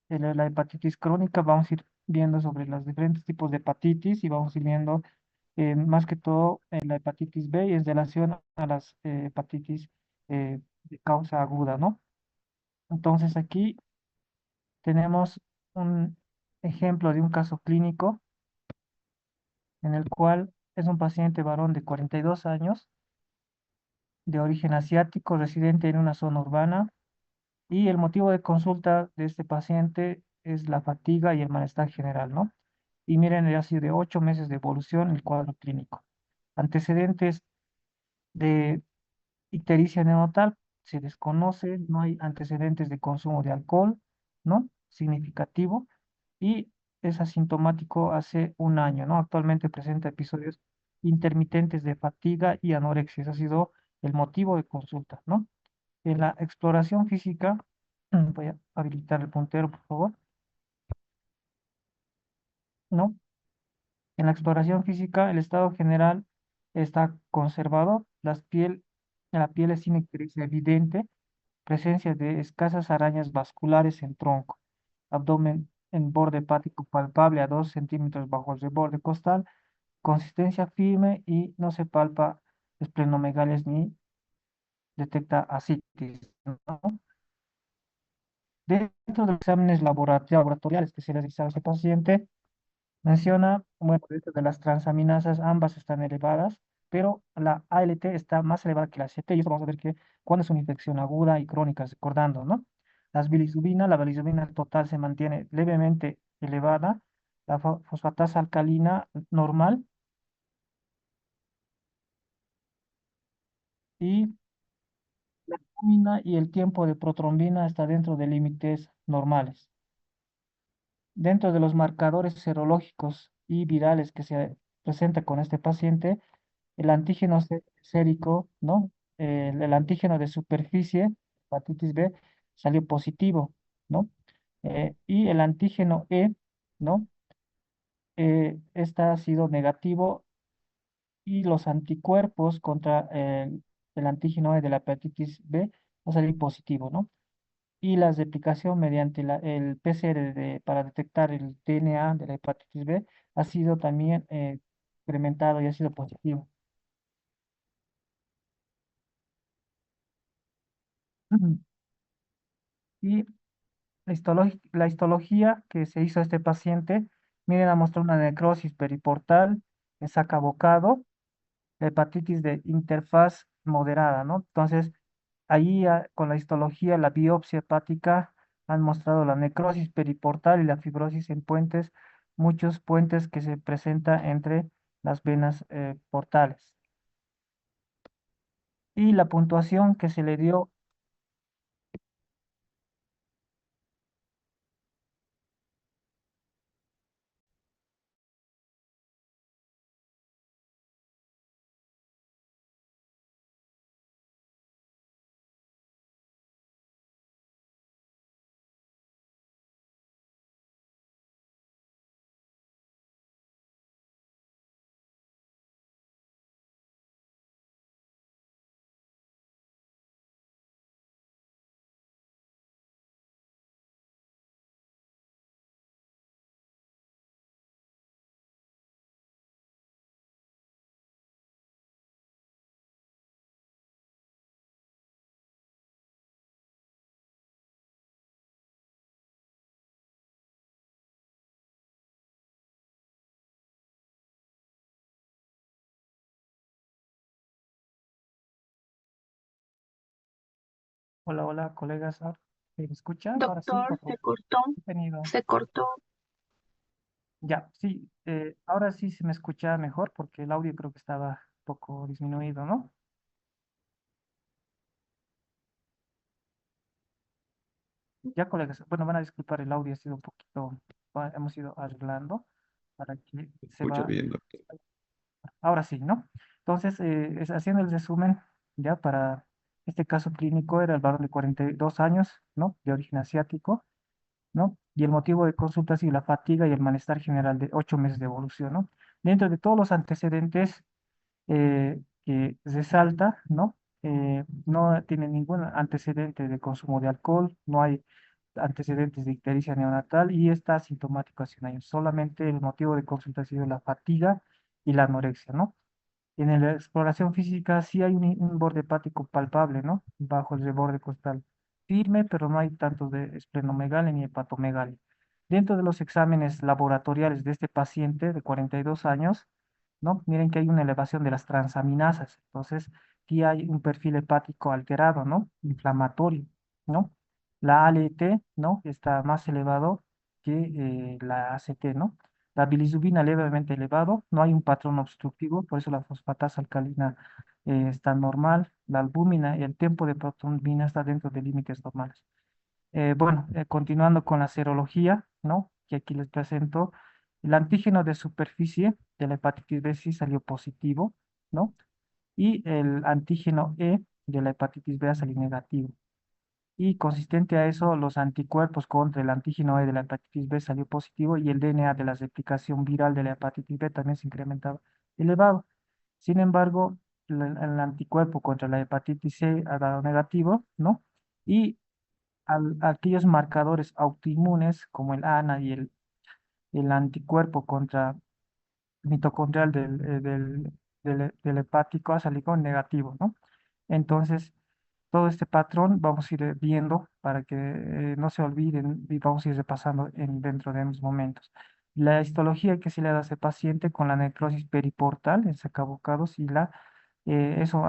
la hepatitis crónica, vamos a ir viendo sobre los diferentes tipos de hepatitis y vamos a ir viendo más que todo la hepatitis B y en relación a las hepatitis de causa aguda, ¿no? Entonces aquí tenemos un ejemplo de un caso clínico en el cual es un paciente varón de 42 años, de origen asiático, residente en una zona urbana, y el motivo de consulta de este paciente es la fatiga y el malestar general, ¿no? Y miren, ya ha sido de 8 meses de evolución el cuadro clínico. Antecedentes de ictericia neonatal se desconoce, no hay antecedentes de consumo de alcohol, ¿no? Significativo, y es asintomático hace un año, ¿no? Actualmente presenta episodios intermitentes de fatiga y anorexia. Ese ha sido el motivo de consulta, ¿no? En la exploración física, voy a habilitar el puntero, por favor, ¿no? En la exploración física, el estado general está conservado, la piel es sin ictericia evidente, presencia de escasas arañas vasculares en tronco, abdomen en borde hepático palpable a 2 centímetros bajo el reborde costal, consistencia firme y no se palpa esplenomegalia ni detecta ascitis, ¿no? Dentro de los exámenes laboratoriales que se realizaron a este paciente, menciona, bueno, dentro de las transaminasas ambas están elevadas, pero la ALT está más elevada que la ACT, y eso vamos a ver que cuando es una infección aguda y crónica, recordando, ¿no? La bilirrubina total se mantiene levemente elevada, la fosfatasa alcalina normal, y la albúmina y el tiempo de protrombina está dentro de límites normales. Dentro de los marcadores serológicos y virales que se presenta con este paciente, el antígeno sérico, ¿no? El antígeno de superficie, hepatitis B, salió positivo, ¿no? Y el antígeno E, ¿no? Esta ha sido negativo, y los anticuerpos contra el antígeno E de la hepatitis B va a salir positivo, ¿no? Y las de aplicación mediante el PCR para detectar el DNA de la hepatitis B ha sido también incrementado y ha sido positivo. Y la histología que se hizo a este paciente, miren, ha mostrado una necrosis periportal, saca bocado, hepatitis de interfaz moderada, ¿no? Entonces, ahí con la histología, la biopsia hepática, han mostrado la necrosis periportal y la fibrosis en puentes, muchos puentes que se presenta entre las venas portales. Y la puntuación que se le dio, hola, hola, colegas, ¿me escucha? Ahora sí, Doctor, por se favor. cortó, He tenido, se cortó. ya, sí, ahora sí se me escucha mejor porque el audio creo que estaba un poco disminuido, ¿no? Ya, colegas, bueno, van a disculpar, el audio ha sido un poquito, hemos ido arreglando para que se Escucha va, bien, doctor. ahora sí, ¿no? Entonces, haciendo el resumen, ya para este caso clínico era el varón de 42 años, ¿no? De origen asiático, ¿no? Y el motivo de consulta ha sido la fatiga y el malestar general de 8 meses de evolución, ¿no? Dentro de todos los antecedentes que resalta, ¿no? No tiene ningún antecedente de consumo de alcohol, no hay antecedentes de ictericia neonatal y está asintomático hace un año. Solamente el motivo de consulta ha sido la fatiga y la anorexia, ¿no? En la exploración física sí hay un borde hepático palpable, ¿no? Bajo el reborde costal. Firme, pero no hay tanto de esplenomegalia ni hepatomegalia. Dentro de los exámenes laboratoriales de este paciente de 42 años, ¿no? Miren que hay una elevación de las transaminasas. Entonces, sí hay un perfil hepático alterado, ¿no? Inflamatorio, ¿no? La ALT, ¿no? Está más elevado que la ACT, ¿no? La bilirrubina levemente elevado, no hay un patrón obstructivo, por eso la fosfatasa alcalina está normal, la albúmina y el tiempo de protonina está dentro de límites normales. Bueno, continuando con la serología, ¿no? Que aquí les presento, el antígeno de superficie de la hepatitis B sí salió positivo, ¿no? Y el antígeno E de la hepatitis B salió negativo. Y consistente a eso, los anticuerpos contra el antígeno E de la hepatitis B salió positivo y el DNA de la replicación viral de la hepatitis B también se incrementaba elevado. Sin embargo, el anticuerpo contra la hepatitis C ha dado negativo, ¿no? Y aquellos marcadores autoinmunes como el ANA y el anticuerpo contra mitocondrial del hepático ha salido negativo, ¿no? Entonces, todo este patrón vamos a ir viendo para que no se olviden y vamos a ir repasando dentro de unos momentos. La histología que se le da a ese paciente con la necrosis periportal en sacabocados y eso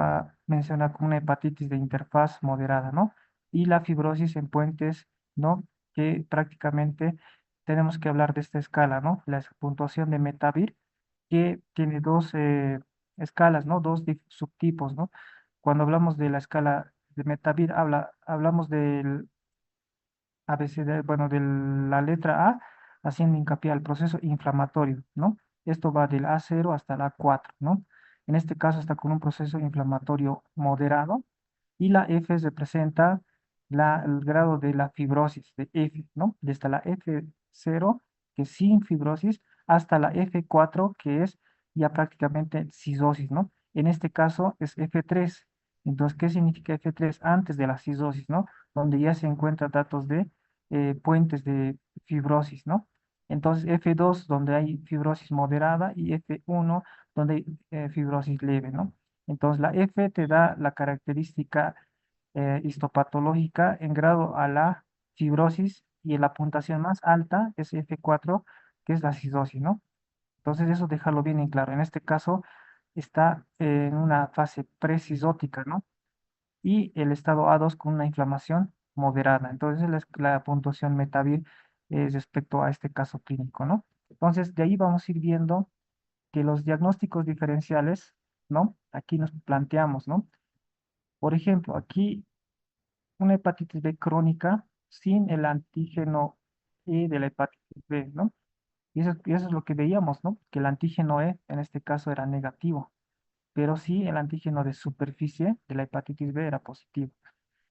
menciona como una hepatitis de interfaz moderada, ¿no? Y la fibrosis en puentes, ¿no? Que prácticamente tenemos que hablar de esta escala, ¿no? La puntuación de Metavir, que tiene dos escalas, ¿no? Dos subtipos, ¿no? Cuando hablamos de la escala de Metavir, hablamos del ABCD, bueno, de la letra A, haciendo hincapié al proceso inflamatorio, ¿no? Esto va del A0 hasta el A4, ¿no? En este caso está con un proceso inflamatorio moderado y la F representa el grado de la fibrosis de F, ¿no? Desde la F0, que es sin fibrosis, hasta la F4, que es ya prácticamente cisosis, ¿no? En este caso es F3. Entonces, ¿qué significa F3? Antes de la cisosis, ¿no? Donde ya se encuentran datos de puentes de fibrosis, ¿no? Entonces, F2, donde hay fibrosis moderada, y F1, donde hay fibrosis leve, ¿no? Entonces, la F te da la característica histopatológica en grado a la fibrosis y en la puntuación más alta es F4, que es la cistosis, ¿no? Entonces, eso déjalo bien en claro. En este caso, está en una fase precisótica, ¿no? Y el estado A2 con una inflamación moderada. Entonces, la puntuación Metavir respecto a este caso clínico, ¿no? Entonces, de ahí vamos a ir viendo que los diagnósticos diferenciales, ¿no? Aquí nos planteamos, ¿no? Por ejemplo, aquí una hepatitis B crónica sin el antígeno E de la hepatitis B, ¿no? Y eso es lo que veíamos, ¿no? Que el antígeno E en este caso era negativo, pero sí el antígeno de superficie de la hepatitis B era positivo.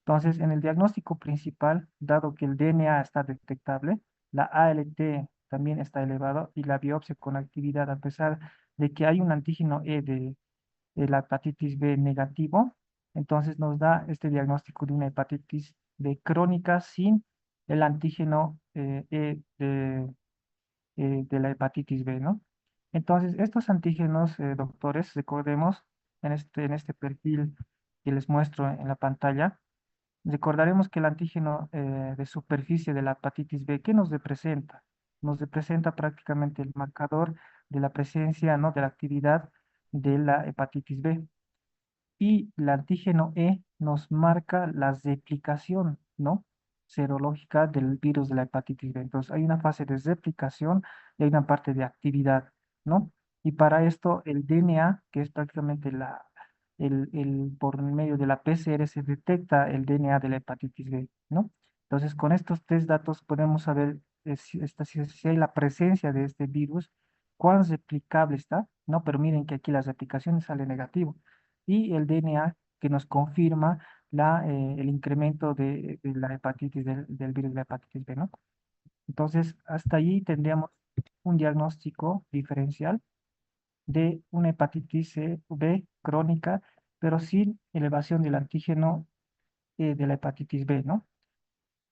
Entonces, en el diagnóstico principal, dado que el DNA está detectable, la ALT también está elevado y la biopsia con actividad, a pesar de que hay un antígeno E de la hepatitis B negativo, entonces nos da este diagnóstico de una hepatitis B crónica sin el antígeno E de la hepatitis B, ¿no? Entonces, estos antígenos, doctores, recordemos en este perfil que les muestro en la pantalla, recordaremos que el antígeno de superficie de la hepatitis B, ¿qué nos representa? Nos representa prácticamente el marcador de la presencia, ¿no? De la actividad de la hepatitis B y el antígeno E nos marca la replicación, ¿no? Serológica del virus de la hepatitis B. Entonces, hay una fase de replicación y hay una parte de actividad, ¿no? Y para esto, el DNA, que es prácticamente por medio de la PCR se detecta el DNA de la hepatitis B, ¿no? Entonces, con estos tres datos podemos saber si hay la presencia de este virus, cuán replicable está, ¿no? Pero miren que aquí las replicaciones salen negativo y el DNA que nos confirma el incremento de la hepatitis, del virus de la hepatitis B, ¿no? Entonces, hasta allí tendríamos un diagnóstico diferencial de una hepatitis B crónica, pero sin elevación del antígeno de la hepatitis B, ¿no?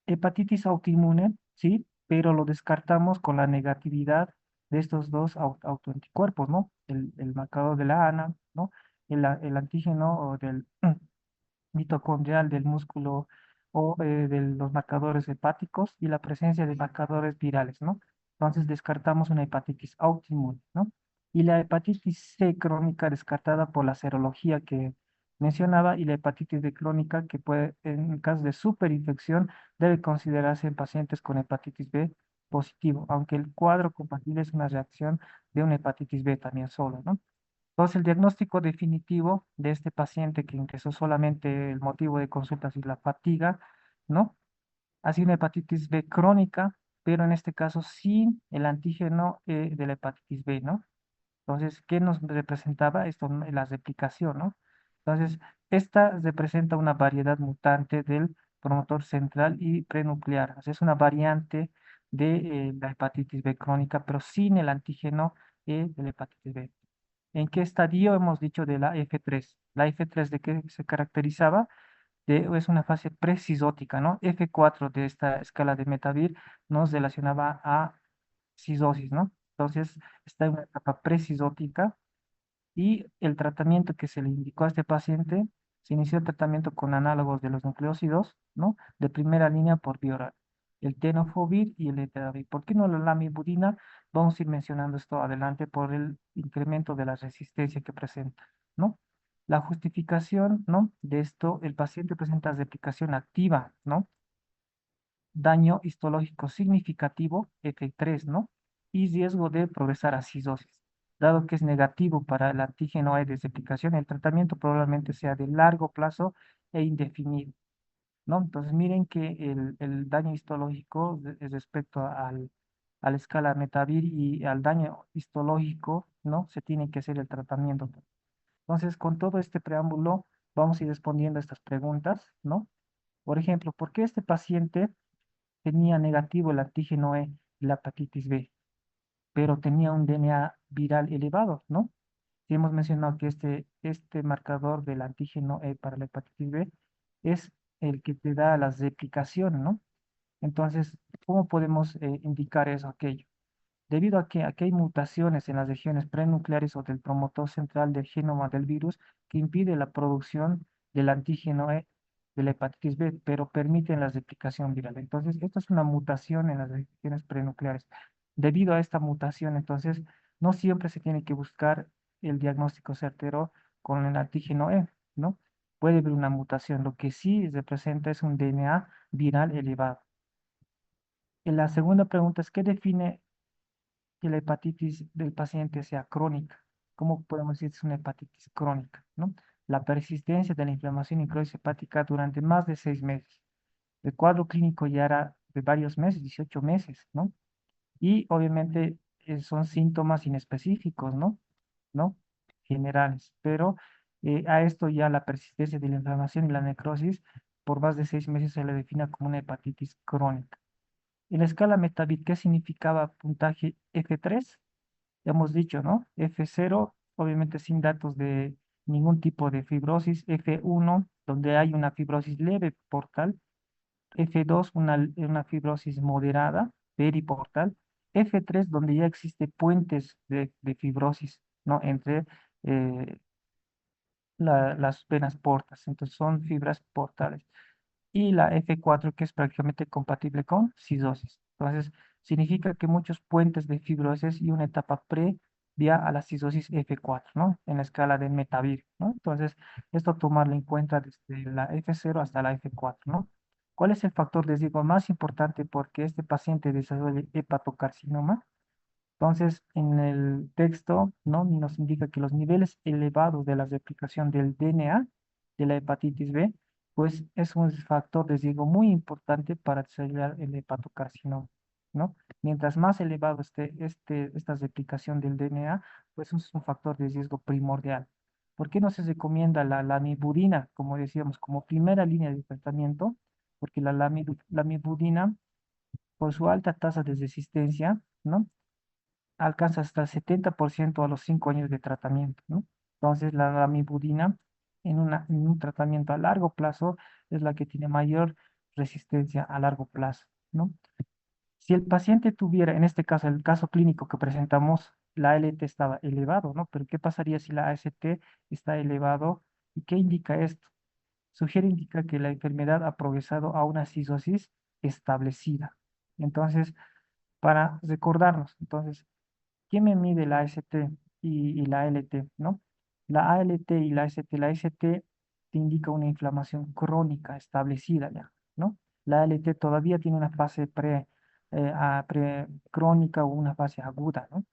hepatitis autoinmune, sí, pero lo descartamos con la negatividad de estos dos autoanticuerpos, ¿no? El marcador de la ANA, ¿no? El antígeno o del mitocondrial del músculo o de los marcadores hepáticos y la presencia de marcadores virales, ¿no? Entonces descartamos una hepatitis autoinmune, ¿no? Y la hepatitis C crónica descartada por la serología que mencionaba y la hepatitis B crónica que puede, en caso de superinfección, debe considerarse en pacientes con hepatitis B positivo, aunque el cuadro compatible es una reacción de una hepatitis B también solo, ¿no? Entonces, el diagnóstico definitivo de este paciente que ingresó solamente el motivo de consulta y la fatiga, ¿no? Ha sido una hepatitis B crónica, pero en este caso sin el antígeno de la hepatitis B, ¿no? Entonces, ¿qué nos representaba esto? La replicación, ¿no? Entonces, esta representa una variedad mutante del promotor central y prenuclear. O sea, es una variante de la hepatitis B crónica, pero sin el antígeno de la hepatitis B. ¿En qué estadio hemos dicho de la F3? La F3 de qué se caracterizaba? Es una fase precisótica, ¿no? F4 de esta escala de Metavir nos relacionaba a cisosis, ¿no? Entonces, está en una etapa precisótica y el tratamiento que se le indicó a este paciente, se inició el tratamiento con análogos de los nucleócidos, ¿no? De primera línea por vía oral, el tenofovir y el eteravir. ¿Por qué no la lamivudina? Vamos a ir mencionando esto adelante por el incremento de la resistencia que presenta, ¿no? La justificación, ¿no? De esto, el paciente presenta replicación activa, ¿no? Daño histológico significativo, F3, ¿no? Y riesgo de progresar a cistosis. Dado que es negativo para el antígeno E de replicación, el tratamiento probablemente sea de largo plazo e indefinido, ¿no? Entonces, miren que el daño histológico respecto a la escala Metavir y al daño histológico, ¿no? Se tiene que hacer el tratamiento. Entonces, con todo este preámbulo, vamos a ir respondiendo a estas preguntas, ¿no? Por ejemplo, ¿por qué este paciente tenía negativo el antígeno E y la hepatitis B, pero tenía un DNA viral elevado, ¿no? Si hemos mencionado que este marcador del antígeno E para la hepatitis B es el que te da la replicación, ¿no? Entonces, ¿cómo podemos indicar eso, aquello? Debido a que aquí hay mutaciones en las regiones prenucleares o del promotor central del genoma del virus que impide la producción del antígeno E de la hepatitis B, pero permiten la replicación viral. Entonces, esto es una mutación en las regiones prenucleares. Debido a esta mutación, entonces, no siempre se tiene que buscar el diagnóstico certero con el antígeno E, ¿no? Puede haber una mutación. Lo que sí representa es un DNA viral elevado. Y la segunda pregunta es, ¿qué define que la hepatitis del paciente sea crónica? ¿Cómo podemos decir que es una hepatitis crónica, ¿no? La persistencia de la inflamación y necrosis hepática durante más de 6 meses. El cuadro clínico ya era de varios meses, 18 meses, ¿no? Y obviamente son síntomas inespecíficos, ¿no? ¿No? Generales, pero a esto ya la persistencia de la inflamación y la necrosis por más de 6 meses se le define como una hepatitis crónica. En la escala Metavir, ¿qué significaba puntaje F3? Hemos dicho, ¿no? F0, obviamente sin datos de ningún tipo de fibrosis. F1, donde hay una fibrosis leve portal. F2, una fibrosis moderada, periportal. F3, donde ya existe puentes de fibrosis, ¿no? Entre eh, las venas portas. Entonces son fibras portales y la F4 que es prácticamente compatible con cistosis. Entonces, significa que muchos puentes de fibrosis y una etapa previa a la cistosis F4, ¿no? En la escala de Metavir, ¿no? Entonces, esto tomarlo en cuenta desde la F0 hasta la F4, ¿no? ¿Cuál es el factor de riesgo más importante porque este paciente desarrolle hepatocarcinoma? Entonces, en el texto, ¿no? Nos indica que los niveles elevados de la replicación del DNA de la hepatitis B, pues es un factor de riesgo muy importante para desarrollar el hepatocarcinoma, ¿no? Mientras más elevado esté esta replicación del DNA, pues es un factor de riesgo primordial. ¿Por qué no se recomienda la lamivudina, como decíamos, como primera línea de tratamiento? Porque la lamivudina, por su alta tasa de resistencia, ¿no? Alcanza hasta el 70% a los 5 años de tratamiento, ¿no? Entonces, la lamivudina en un tratamiento a largo plazo es la que tiene mayor resistencia a largo plazo, ¿no? Si el paciente tuviera, en este caso, el caso clínico que presentamos, la ALT estaba elevado, ¿no? Pero ¿qué pasaría si la AST está elevado? ¿Y qué indica esto? Indica que la enfermedad ha progresado a una cistosis establecida. Entonces, para recordarnos, entonces, ¿quién me mide la AST y la ALT, ¿no? La ALT y la AST te indica una inflamación crónica establecida ya, ¿no? La ALT todavía tiene una fase crónica o una fase aguda, ¿no?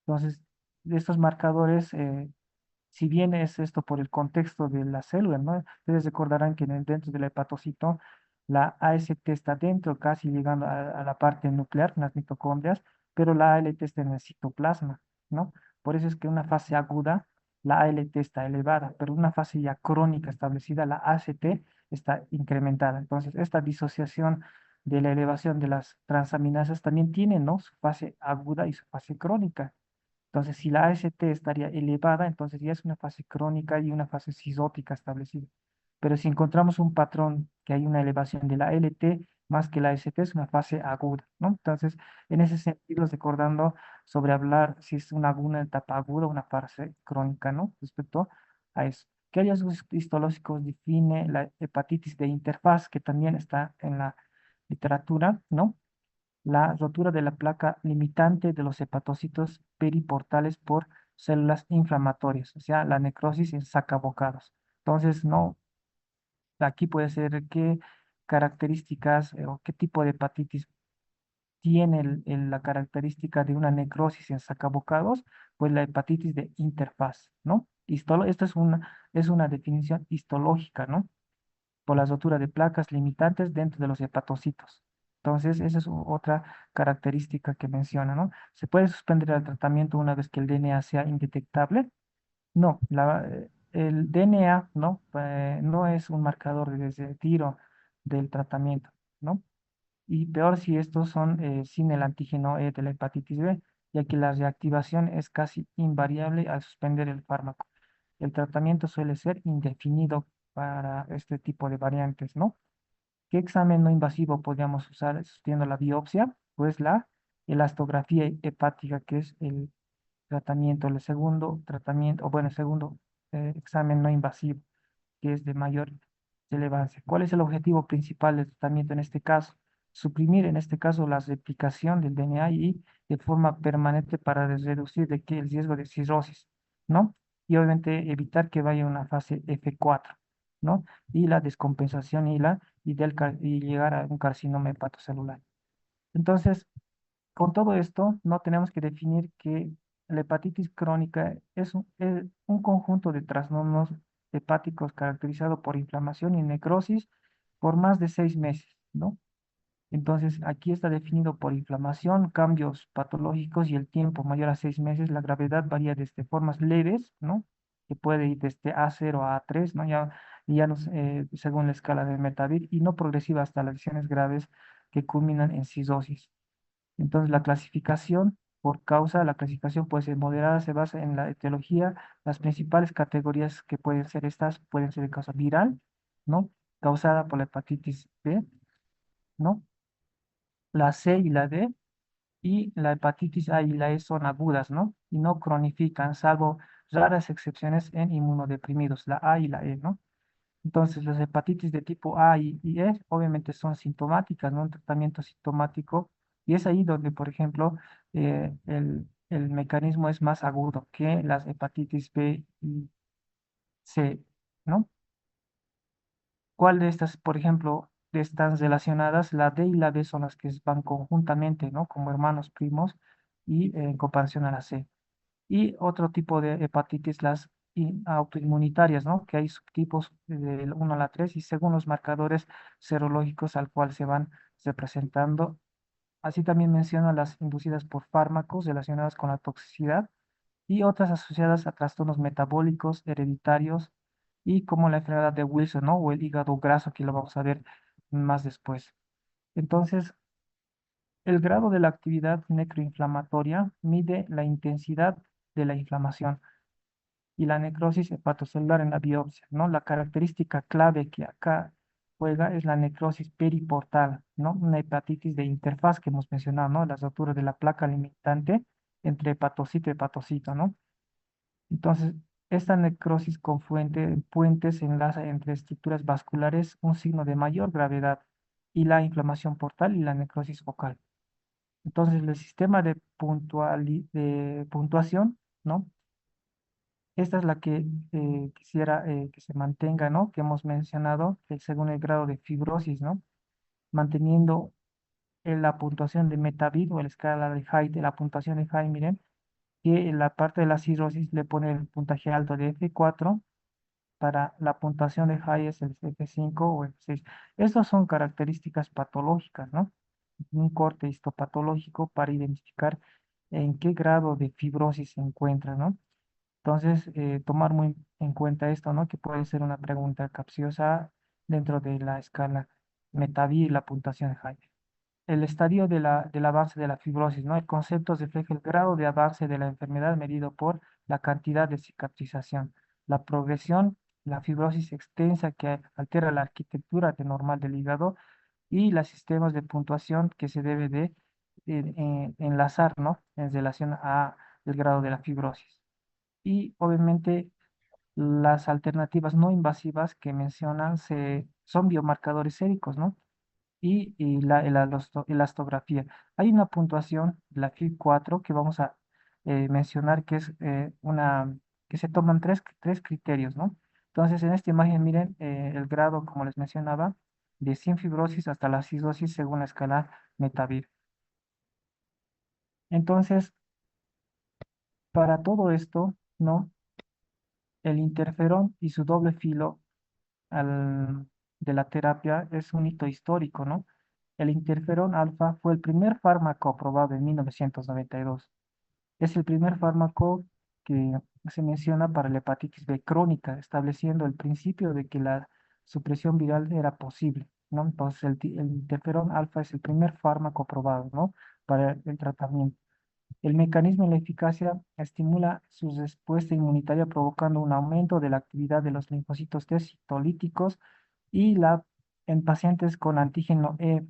Entonces, estos marcadores si bien es esto por el contexto de la célula, ¿no? Ustedes recordarán que dentro del hepatocito, la AST está dentro, casi llegando a la parte nuclear, en las mitocondrias, pero la ALT está en el citoplasma, ¿no? Por eso es que en una fase aguda, la ALT está elevada, pero en una fase ya crónica establecida, la ACT está incrementada. Entonces, esta disociación de la elevación de las transaminasas también tiene, ¿no? Su fase aguda y su fase crónica. Entonces, si la AST estaría elevada, entonces ya es una fase crónica y una fase cisótica establecida. Pero si encontramos un patrón que hay una elevación de la LT más que la AST, es una fase aguda, ¿no? Entonces, en ese sentido, recordando sobre hablar si es una etapa aguda o una fase crónica, ¿no? Respecto a eso. ¿Qué hallazgos histológicos define la hepatitis de interfaz, que también está en la literatura, ¿no? La rotura de la placa limitante de los hepatocitos periportales por células inflamatorias, o sea, la necrosis en sacabocados. Entonces, no, aquí puede ser qué características o qué tipo de hepatitis tiene la característica de una necrosis en sacabocados, pues la hepatitis de interfaz, ¿no? Esta es una definición histológica, ¿no? Por la rotura de placas limitantes dentro de los hepatocitos. Entonces, esa es otra característica que menciona, ¿no? ¿Se puede suspender el tratamiento una vez que el DNA sea indetectable? No, el DNA, ¿no? No es un marcador de tiro del tratamiento, ¿no? Y peor si estos son sin el antígeno E de la hepatitis B, ya que la reactivación es casi invariable al suspender el fármaco. El tratamiento suele ser indefinido para este tipo de variantes, ¿no? ¿Qué examen no invasivo podríamos usar asistiendo a la biopsia? Pues la elastografía hepática, que es el tratamiento, el segundo tratamiento, o bueno, el segundo examen no invasivo, que es de mayor relevancia. ¿Cuál es el objetivo principal del tratamiento en este caso? Suprimir en este caso la replicación del DNA y de forma permanente para reducir de que el riesgo de cirrosis, ¿no? Y obviamente evitar que vaya a una fase F4, ¿no? Y la descompensación y llegar a un carcinoma hepatocelular. Entonces, con todo esto, no tenemos que definir que la hepatitis crónica es un conjunto de trastornos hepáticos caracterizado por inflamación y necrosis por más de 6 meses, ¿no? Entonces, aquí está definido por inflamación, cambios patológicos y el tiempo mayor a 6 meses. La gravedad varía desde formas leves, ¿no? Que puede ir desde A0 a A3, ¿no? Ya según la escala de Metavir, y no progresiva hasta las lesiones graves que culminan en cirrosis. Entonces, la clasificación puede ser moderada, se basa en la etiología. Las principales categorías que pueden ser estas pueden ser de causa viral, ¿no? Causada por la hepatitis B, ¿no? La C y la D, y la hepatitis A y la E son agudas, ¿no? Y no cronifican, salvo raras excepciones en inmunodeprimidos, la A y la E, ¿no? Entonces, las hepatitis de tipo A y E obviamente son sintomáticas, ¿no? Un tratamiento sintomático. Y es ahí donde, por ejemplo, el mecanismo es más agudo que las hepatitis B y C, ¿no? ¿Cuál de estas, por ejemplo, de estas relacionadas, la D y la B son las que van conjuntamente, ¿no? Como hermanos primos y en comparación a la C? Y otro tipo de hepatitis, las autoinmunitarias, ¿no? Que hay subtipos del 1 a la 3 y según los marcadores serológicos al cual se van representando. Así también menciona las inducidas por fármacos relacionadas con la toxicidad y otras asociadas a trastornos metabólicos hereditarios y como la enfermedad de Wilson, ¿no? O el hígado graso, que lo vamos a ver más después. Entonces, el grado de la actividad necroinflamatoria mide la intensidad de la inflamación y la necrosis hepatocelular en la biopsia, ¿no? La característica clave que acá juega es la necrosis periportal, ¿no? Una hepatitis de interfaz que hemos mencionado, ¿no? Las roturas de la placa limitante entre hepatocito y hepatocito, ¿no? Entonces, esta necrosis con puentes enlaza entre estructuras vasculares un signo de mayor gravedad y la inflamación portal y la necrosis focal. Entonces, el sistema de puntuación, ¿no? Esta es la que quisiera que se mantenga, ¿no? Que hemos mencionado, según el grado de fibrosis, ¿no? Manteniendo la puntuación de Metavir o la escala de High, de la puntuación de High, miren, que en la parte de la cirrosis le pone el puntaje alto de F4, para la puntuación de High es el F5 o F6. Estas son características patológicas, ¿no? Un corte histopatológico para identificar en qué grado de fibrosis se encuentra, ¿no? Entonces, tomar muy en cuenta esto, ¿no? Que puede ser una pregunta capciosa dentro de la escala Metavir y la puntuación de High. El estadio del avance de la fibrosis, ¿no? El concepto refleja el grado de avance de la enfermedad medido por la cantidad de cicatrización. La progresión, la fibrosis extensa que altera la arquitectura normal del hígado y los sistemas de puntuación que se debe de enlazar, ¿no? En relación a el grado de la fibrosis. Y obviamente las alternativas no invasivas que mencionan son biomarcadores séricos, ¿no? Y la elastografía. Hay una puntuación, la FIB4, que vamos a mencionar que es que se toman tres criterios, ¿no? Entonces, en esta imagen, miren el grado, como les mencionaba, de sin fibrosis hasta la cistosis según la escala Metavir. Entonces, para todo esto, ¿no? El interferón y su doble filo al- de la terapia es un hito histórico, ¿no? El interferón alfa fue el primer fármaco aprobado en 1992. Es el primer fármaco que se menciona para la hepatitis B crónica, estableciendo el principio de que la supresión viral era posible, ¿no? Entonces, el interferón alfa es el primer fármaco aprobado, ¿no? Para el tratamiento. El mecanismo y la eficacia estimula su respuesta inmunitaria provocando un aumento de la actividad de los linfocitos T citolíticos y en pacientes con antígeno E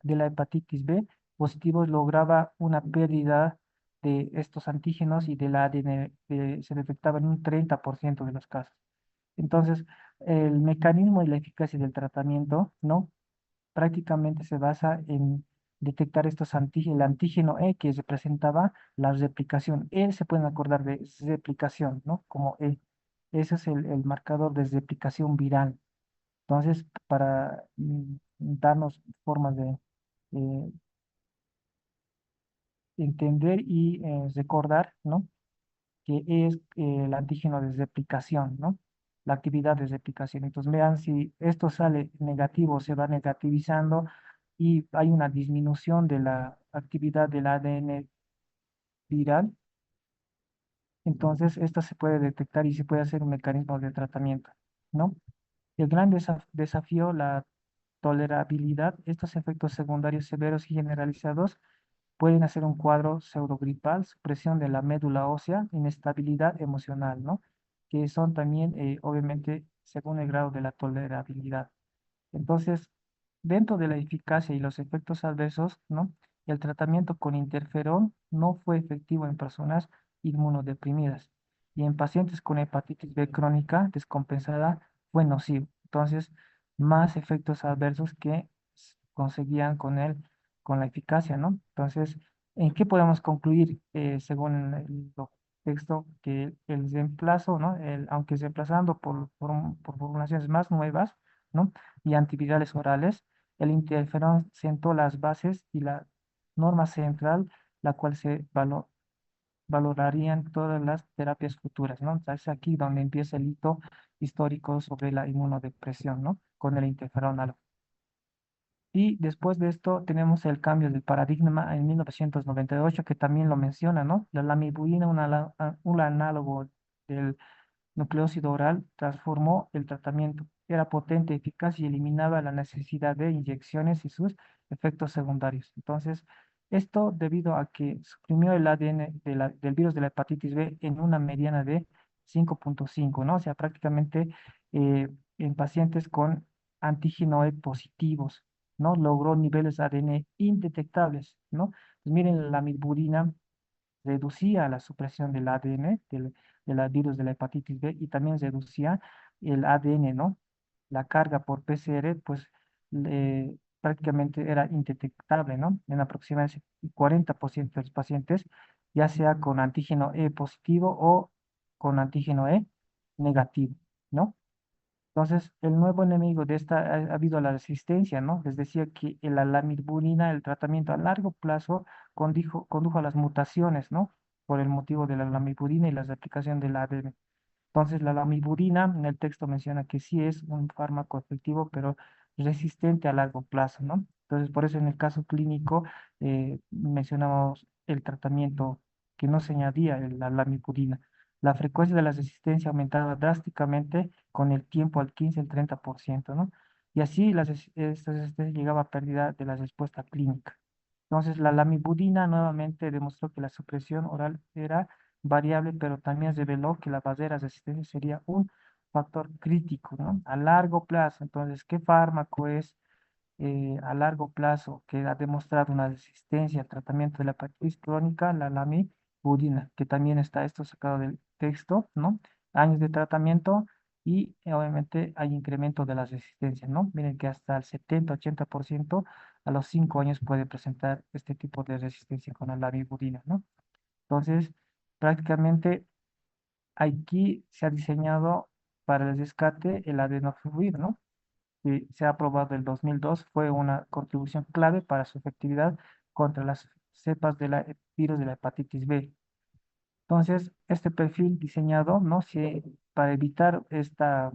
de la hepatitis B positivos lograba una pérdida de estos antígenos y del ADN se detectaba en un 30% de los casos. Entonces, el mecanismo y la eficacia del tratamiento, ¿no? Prácticamente se basa en detectar estos antígenos, el antígeno E que representaba la replicación. E se pueden acordar de replicación, ¿no? Como E. Ese es el marcador de replicación viral. Entonces, para darnos formas de eh, entender y recordar, ¿no? Que es el antígeno de replicación, ¿no? La actividad de replicación. Entonces, vean si esto sale negativo, se va negativizando y hay una disminución de la actividad del ADN viral. Entonces, esto se puede detectar y se puede hacer un mecanismo de tratamiento, ¿no? El gran desafío, la tolerabilidad, estos efectos secundarios severos y generalizados pueden hacer un cuadro pseudogripal, supresión de la médula ósea, inestabilidad emocional, ¿no? Que son también, obviamente, según el grado de la tolerabilidad. Entonces, dentro de la eficacia y los efectos adversos, ¿no? El tratamiento con interferón no fue efectivo en personas inmunodeprimidas y en pacientes con hepatitis B crónica descompensada fue nocivo. Entonces, más efectos adversos que conseguían con la eficacia, ¿no? Entonces, ¿en qué podemos concluir según el texto que el reemplazo, ¿no? Aunque reemplazando por formulaciones más nuevas, ¿no? Y antivirales orales, el interferón sentó las bases y la norma central, la cual valorarían todas las terapias futuras, ¿no? Entonces, es aquí donde empieza el hito histórico sobre la inmunodepresión, ¿no? Con el interferón alfa. Y después de esto tenemos el cambio del paradigma en 1998, que también lo menciona, ¿no? La lamivudina, un análogo del nucleósido oral, transformó el tratamiento. Era potente, eficaz y eliminaba la necesidad de inyecciones y sus efectos secundarios. Entonces, esto debido a que suprimió el ADN del virus de la hepatitis B en una mediana de 5.5, ¿no? O sea, prácticamente en pacientes con antígeno E positivos, ¿no? Logró niveles de ADN indetectables, ¿no? Pues miren, la milburina reducía la supresión del ADN de la virus de la hepatitis B y también reducía el ADN, ¿no? La carga por PCR, pues prácticamente era indetectable, ¿no? En aproximadamente 40% de los pacientes, ya sea con antígeno E positivo o con antígeno E negativo, ¿no? Entonces, el nuevo enemigo de esta ha habido la resistencia, ¿no? Les decía que la lamivudina, el tratamiento a largo plazo, condujo a las mutaciones, ¿no? Por el motivo de la lamivudina y la aplicación del ADN. Entonces, la lamivudina, en el texto menciona que sí es un fármaco efectivo, pero resistente a largo plazo, ¿no? Entonces, por eso en el caso clínico mencionamos el tratamiento que no se añadía la lamivudina. La frecuencia de la resistencia aumentaba drásticamente con el tiempo al 15 al 30%, ¿no? Y así esta resistencia llegaba a pérdida de la respuesta clínica. Entonces, la lamivudina nuevamente demostró que la supresión oral era variable, pero también reveló que la barrera de resistencia sería un factor crítico, ¿no? A largo plazo. Entonces, ¿qué fármaco es a largo plazo que ha demostrado una resistencia al tratamiento de la hepatitis crónica? La lamivudina, que también está esto sacado del texto, ¿no? Años de tratamiento y obviamente hay incremento de la resistencia, ¿no? Miren que hasta el 70-80% a los 5 años puede presentar este tipo de resistencia con la lamivudina, ¿no? Entonces, prácticamente aquí se ha diseñado para el rescate el adenofovir, ¿no? Que se ha aprobado en el 2002, fue una contribución clave para su efectividad contra las cepas de la virus de la hepatitis B. Entonces, este perfil diseñado, ¿no? Para evitar esta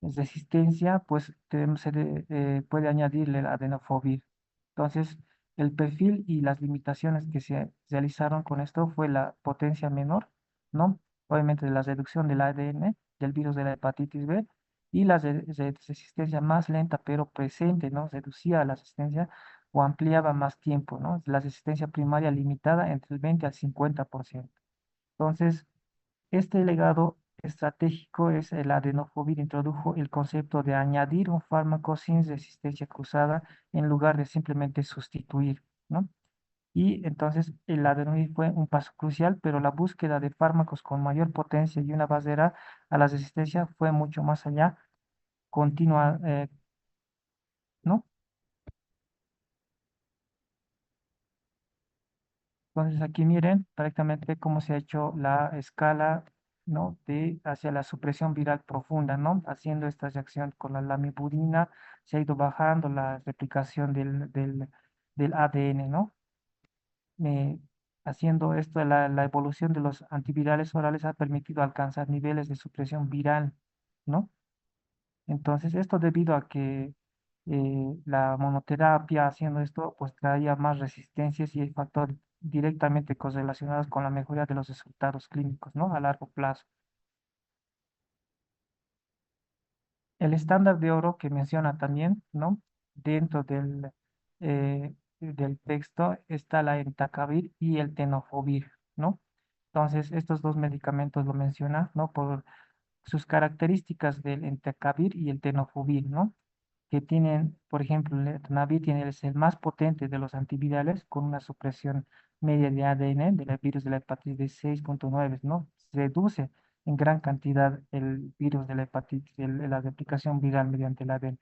resistencia, pues puede añadirle el adenofovir. Entonces, el perfil y las limitaciones que se realizaron con esto fue la potencia menor, ¿no? Obviamente la reducción del ADN del virus de la hepatitis B y la resistencia más lenta pero presente, ¿no? Reducía la resistencia o ampliaba más tiempo, ¿no? La resistencia primaria limitada entre el 20 al 50%. Entonces, este legado estratégico es el adenofovir introdujo el concepto de añadir un fármaco sin resistencia cruzada en lugar de simplemente sustituir, ¿no? Y entonces el adenofovir fue un paso crucial, pero la búsqueda de fármacos con mayor potencia y una barrera a la resistencia fue mucho más allá, continua, ¿no? Entonces aquí miren prácticamente cómo se ha hecho la escala, ¿no? De hacia la supresión viral profunda, ¿no? Haciendo esta reacción con la lamivudina, se ha ido bajando la replicación del ADN, ¿no? Eh, Haciendo esto, la evolución de los antivirales orales ha permitido alcanzar niveles de supresión viral, ¿no? Entonces, esto debido a que la monoterapia haciendo esto, pues traía más resistencias y factores directamente correlacionados con la mejoría de los resultados clínicos, ¿no? A largo plazo. El estándar de oro que menciona también, ¿no? Dentro del texto está la entacavir y el tenofovir, ¿no? Entonces, estos dos medicamentos lo menciona, ¿no? Por sus características del entecavir y el tenofovir, ¿no? Que tienen, por ejemplo, el tenofovir es el más potente de los antivirales con una supresión media de ADN del virus de la hepatitis 6,9, ¿no? Reduce en gran cantidad el virus de la hepatitis, la replicación viral mediante el ADN.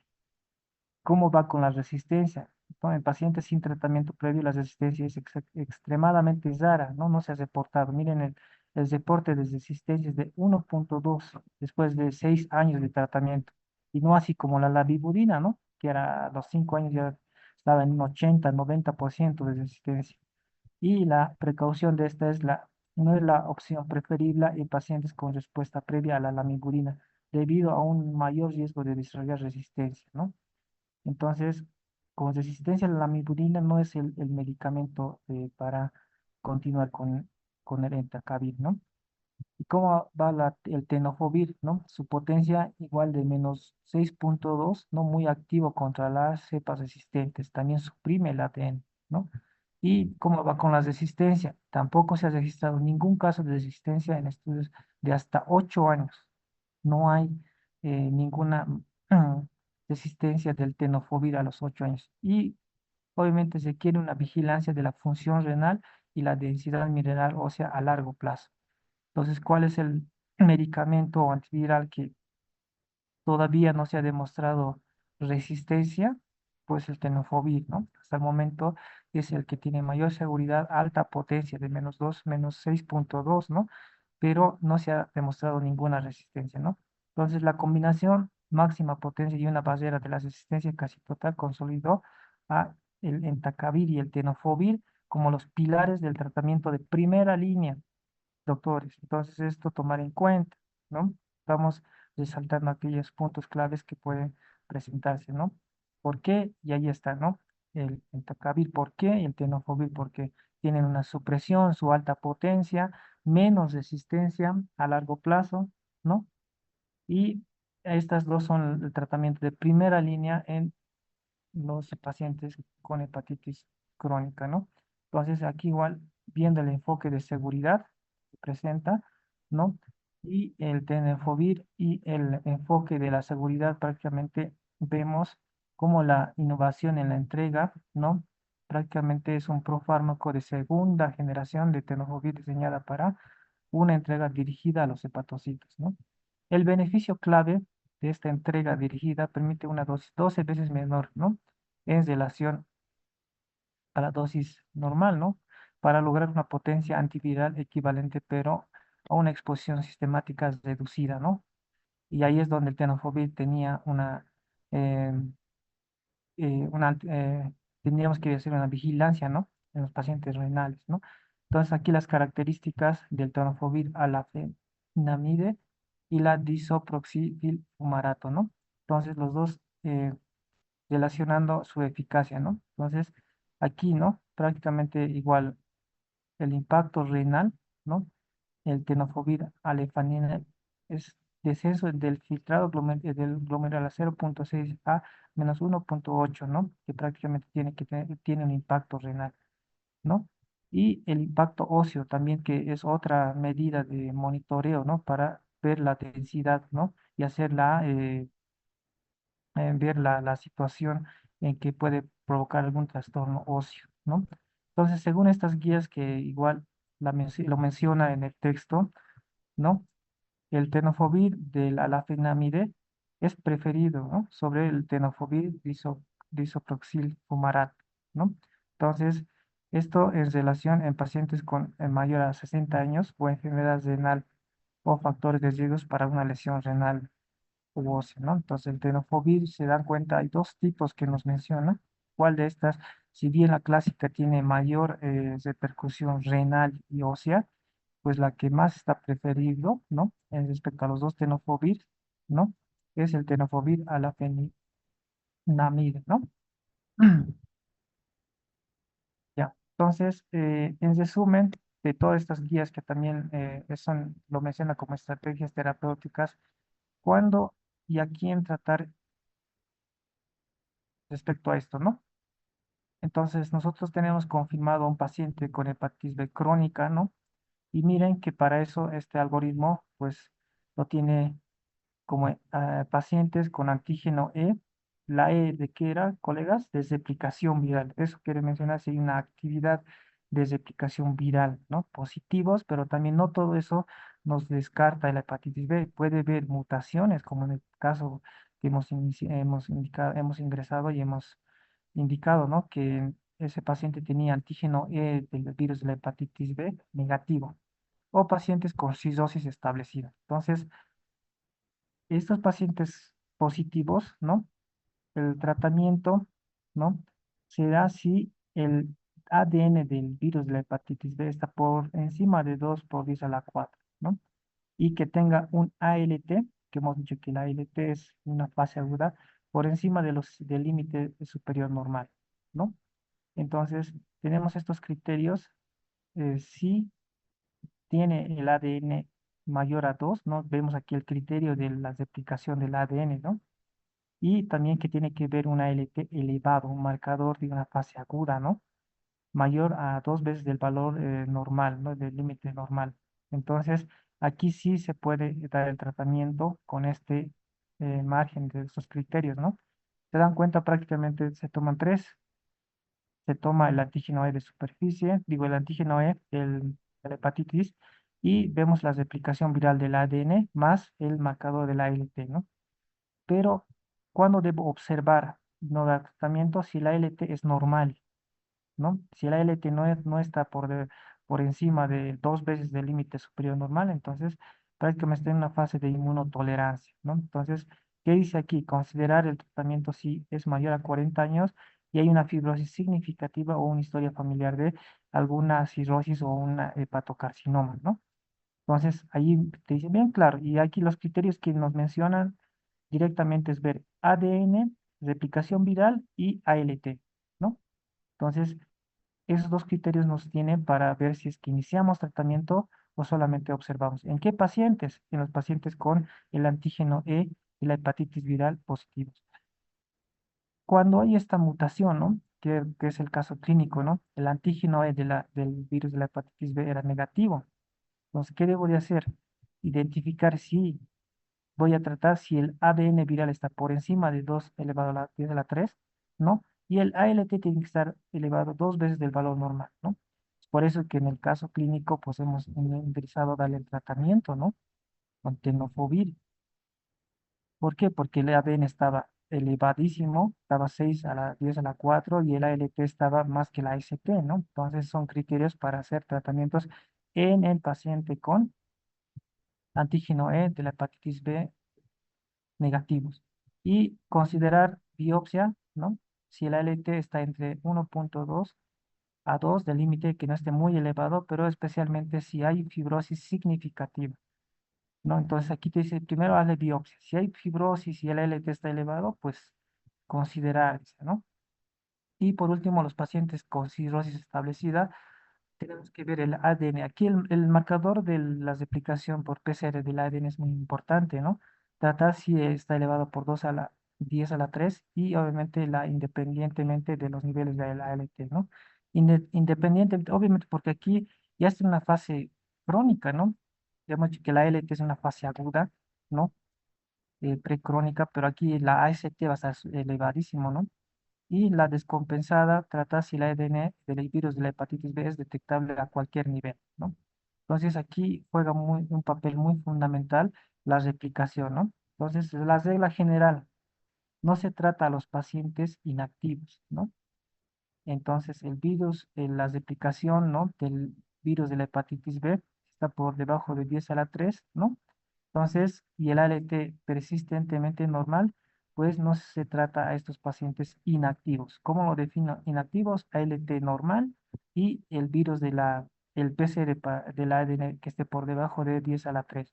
¿Cómo va con la resistencia? ¿No? En pacientes sin tratamiento previo, la resistencia es extremadamente rara, ¿no? No se ha reportado. Miren, el reporte de resistencia es de 1,2 después de 6 años de tratamiento. Y no así como la lavibudina, ¿no? Que era a los 5 años ya estaba en un 80-90% de resistencia. Y la precaución de esta no es la opción preferible en pacientes con respuesta previa a la lamivudina, debido a un mayor riesgo de desarrollar resistencia, ¿no? Entonces, con resistencia a la lamivudina no es el medicamento para continuar con el entacavir, ¿no? ¿Y cómo va el tenofovir, ¿no? Su potencia igual de -6,2, ¿no? Muy activo contra las cepas resistentes. También suprime el ADN, ¿no? ¿Y cómo va con la resistencia? Tampoco se ha registrado ningún caso de resistencia en estudios de hasta 8 años. No hay ninguna resistencia del tenofovir a los 8 años. Y obviamente se quiere una vigilancia de la función renal y la densidad mineral ósea a largo plazo. Entonces, ¿cuál es el medicamento o antiviral que todavía no se ha demostrado resistencia? Pues el tenofovir, ¿no? Hasta el momento es el que tiene mayor seguridad, alta potencia de -2, -6.2, ¿no? Pero no se ha demostrado ninguna resistencia, ¿no? Entonces, la combinación máxima potencia y una barrera de la resistencia casi total consolidó a el entacavir y el tenofovir como los pilares del tratamiento de primera línea, doctores. Entonces, esto tomar en cuenta, ¿no? Vamos resaltando aquellos puntos claves que pueden presentarse, ¿no? ¿Por qué? Y ahí está, ¿no? El entacavir, ¿por qué? Y el tenofovir, porque tienen una supresión, su alta potencia, menos resistencia a largo plazo, ¿no? Y estas dos son el tratamiento de primera línea en los pacientes con hepatitis crónica, ¿no? Entonces, aquí igual, viendo el enfoque de seguridad que presenta, ¿no? Y el tenofovir y el enfoque de la seguridad, prácticamente vemos como la innovación en la entrega, ¿no? Prácticamente es un profármaco de segunda generación de tenofovir diseñada para una entrega dirigida a los hepatocitos, ¿no? El beneficio clave de esta entrega dirigida permite una dosis 12 veces menor, ¿no? En relación a la dosis normal, ¿no? Para lograr una potencia antiviral equivalente, pero a una exposición sistemática reducida, ¿no? Y ahí es donde el tenofovir tenía eh, tendríamos que hacer una vigilancia, ¿no? En los pacientes renales, ¿no? Entonces, aquí las características del tenofovir alafenamide y la disoproxil fumarato, ¿no? Entonces, los dos relacionando su eficacia, ¿no? Entonces, aquí, ¿no? Prácticamente igual el impacto renal, ¿no? El tenofovir alefanina es descenso del filtrado del glomerular a 0.6 a -1.8, ¿no? Que prácticamente tiene un impacto renal, ¿no? Y el impacto óseo también, que es otra medida de monitoreo, ¿no? Para ver la densidad, ¿no? Y ver la situación en que puede provocar algún trastorno óseo, ¿no? Entonces, según estas guías que igual lo menciona en el texto, ¿no? El tenofovir del alafenamide es preferido, ¿no? Sobre el tenofovir disoproxil fumarat, ¿no? Entonces, esto en relación en pacientes con mayor a 60 años o enfermedad renal o factores de riesgo para una lesión renal u ósea, ¿no? Entonces, el tenofovir, se dan cuenta, hay dos tipos que nos menciona. ¿Cuál de estas, si bien la clásica tiene mayor repercusión renal y ósea, pues la que más está preferido, ¿no? En respecto a los dos tenofovir, ¿no? Es el tenofovir alafenamide, ¿no? Ya. Entonces, en resumen, de todas estas guías que también lo menciona como estrategias terapéuticas, ¿cuándo y a quién tratar respecto a esto, ¿no? Entonces, nosotros tenemos confirmado a un paciente con hepatitis B crónica, ¿no? Y miren que para eso este algoritmo, pues, lo tiene como pacientes con antígeno E. La E de qué era, colegas, de replicación viral. Eso quiere mencionar si hay una actividad de replicación viral, ¿no? Positivos, pero también no todo eso nos descarta la hepatitis B. Puede haber mutaciones, como en el caso que hemos ingresado y hemos indicado, ¿no? Que ese paciente tenía antígeno E del virus de la hepatitis B negativo, o pacientes con cirrosis establecida. Entonces, estos pacientes positivos, ¿no? El tratamiento, ¿no? Será si el ADN del virus de la hepatitis B está por encima de 2 por 10 a la 4, ¿no? Y que tenga un ALT, que hemos dicho que el ALT es una fase aguda, por encima del límite superior normal, ¿no? Entonces, tenemos estos criterios. Si tiene el ADN mayor a 2, ¿no? Vemos aquí el criterio de la replicación del ADN, ¿no? Y también que tiene que ver un ALT elevado, un marcador de una fase aguda, ¿no? Mayor a 2 veces del valor normal, ¿no? Del límite normal. Entonces, aquí sí se puede dar el tratamiento con este margen de estos criterios, ¿no? Se dan cuenta, prácticamente se toman tres. Se toma el antígeno E de superficie, digo el antígeno E de la hepatitis, y vemos la replicación viral del ADN más el marcador de la ALT, ¿no? Pero, ¿cuándo debo observar no dar tratamiento? Si la ALT es normal, ¿no? Si la LT no está por encima de 2 veces del límite superior normal, entonces prácticamente está en una fase de inmunotolerancia, ¿no? Entonces, ¿qué dice aquí? Considerar el tratamiento si es mayor a 40 años y hay una fibrosis significativa o una historia familiar de alguna cirrosis o una hepatocarcinoma, ¿no? Entonces, ahí te dice bien claro, y aquí los criterios que nos mencionan directamente es ver ADN, replicación viral y ALT, ¿no? Entonces, esos dos criterios nos tienen para ver si es que iniciamos tratamiento o solamente observamos. ¿En qué pacientes? En los pacientes con el antígeno E y la hepatitis viral positivos. Cuando hay esta mutación, ¿no? Que es el caso clínico, ¿no? El antígeno E del virus de la hepatitis B era negativo. Entonces, ¿qué debo de hacer? Identificar si voy a tratar si el ADN viral está por encima de 2 elevado a la 10 a la 3, ¿no? Y el ALT tiene que estar elevado 2 veces del valor normal, ¿no? Es por eso que en el caso clínico, pues hemos ingresado a darle el tratamiento, ¿no? Con tenofovir. ¿Por qué? Porque el ADN estaba elevadísimo, estaba 6 a la 10 a la 4 y el ALT estaba más que la AST, ¿no? Entonces son criterios para hacer tratamientos en el paciente con antígeno E de la hepatitis B negativos. Y considerar biopsia, ¿no? Si el ALT está entre 1,2 a 2 del límite que no esté muy elevado, pero especialmente si hay fibrosis significativa, ¿no? Entonces aquí te dice, primero hazle biopsia. Si hay fibrosis y el ALT está elevado, pues considerar, ¿no? Y por último, los pacientes con cirrosis establecida, tenemos que ver el ADN. Aquí el marcador de la replicación por PCR del ADN es muy importante, ¿no? Tratar si está elevado por 2 a la 10 a la 3 y obviamente independientemente de los niveles de la ALT, ¿no? Independientemente, obviamente, porque aquí ya está en una fase crónica, ¿no? Ya hemos dicho que la ALT es una fase aguda, ¿no? Precrónica, pero aquí la AST va a estar elevadísimo, ¿no? Y la descompensada trata si la ADN del virus de la hepatitis B es detectable a cualquier nivel, ¿no? Entonces aquí juega un papel muy fundamental la replicación, ¿no? Entonces la regla general, no se trata a los pacientes inactivos, ¿no? Entonces el virus, la replicación, ¿no? Del virus de la hepatitis B está por debajo de 10 a la 3, ¿no? Entonces, y el ALT persistentemente normal, pues no se trata a estos pacientes inactivos. ¿Cómo lo defino? Inactivos, ALT normal y el virus el PCR del ADN que esté por debajo de 10 a la 3,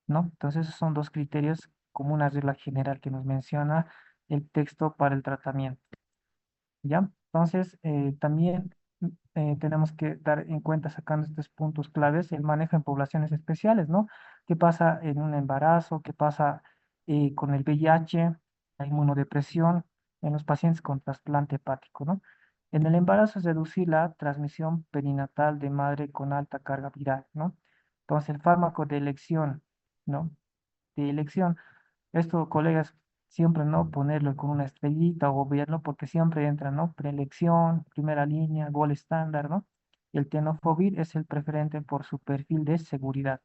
¿no? Entonces, esos son dos criterios como una regla general que nos menciona el texto para el tratamiento. ¿Ya? Entonces, también tenemos que dar en cuenta, sacando estos puntos claves, el manejo en poblaciones especiales, ¿no? ¿Qué pasa en un embarazo? ¿Qué pasa con el VIH, la inmunodepresión en los pacientes con trasplante hepático, ¿no? En el embarazo es reducir la transmisión perinatal de madre con alta carga viral, ¿no? Entonces, el fármaco de elección, ¿no? De elección. Esto, colegas, siempre no ponerlo con una estrellita o obviarlo porque siempre entra, ¿no? Preelección, primera línea, gol estándar, ¿no? Y el tenofovir es el preferente por su perfil de seguridad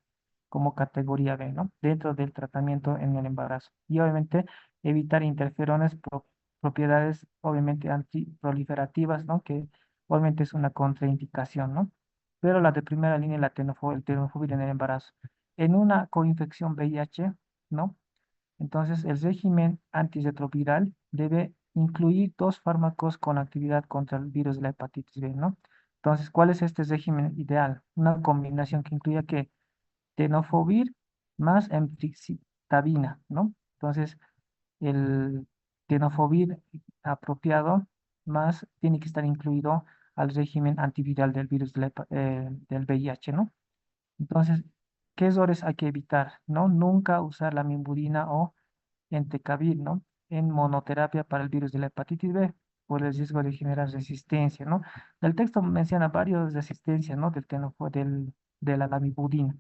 como categoría B, ¿no? Dentro del tratamiento en el embarazo. Y obviamente evitar interferones por propiedades obviamente antiproliferativas, ¿no? Que obviamente es una contraindicación, ¿no? Pero la de primera línea, el tenofovir en el embarazo. En una coinfección VIH, ¿no? Entonces, el régimen antirretroviral debe incluir dos fármacos con actividad contra el virus de la hepatitis B, ¿no? Entonces, ¿cuál es este régimen ideal? Una combinación que incluya que tenofovir más emtricitabina, ¿no? Entonces, el tenofovir apropiado más tiene que estar incluido al régimen antiviral del virus del VIH, ¿no? Entonces, ¿qué errores hay que evitar? ¿No? Nunca usar la mimburina o entecavir, ¿no? En monoterapia para el virus de la hepatitis B por el riesgo de generar resistencia, ¿no? El texto menciona varias resistencias, ¿no? De la lamivudina.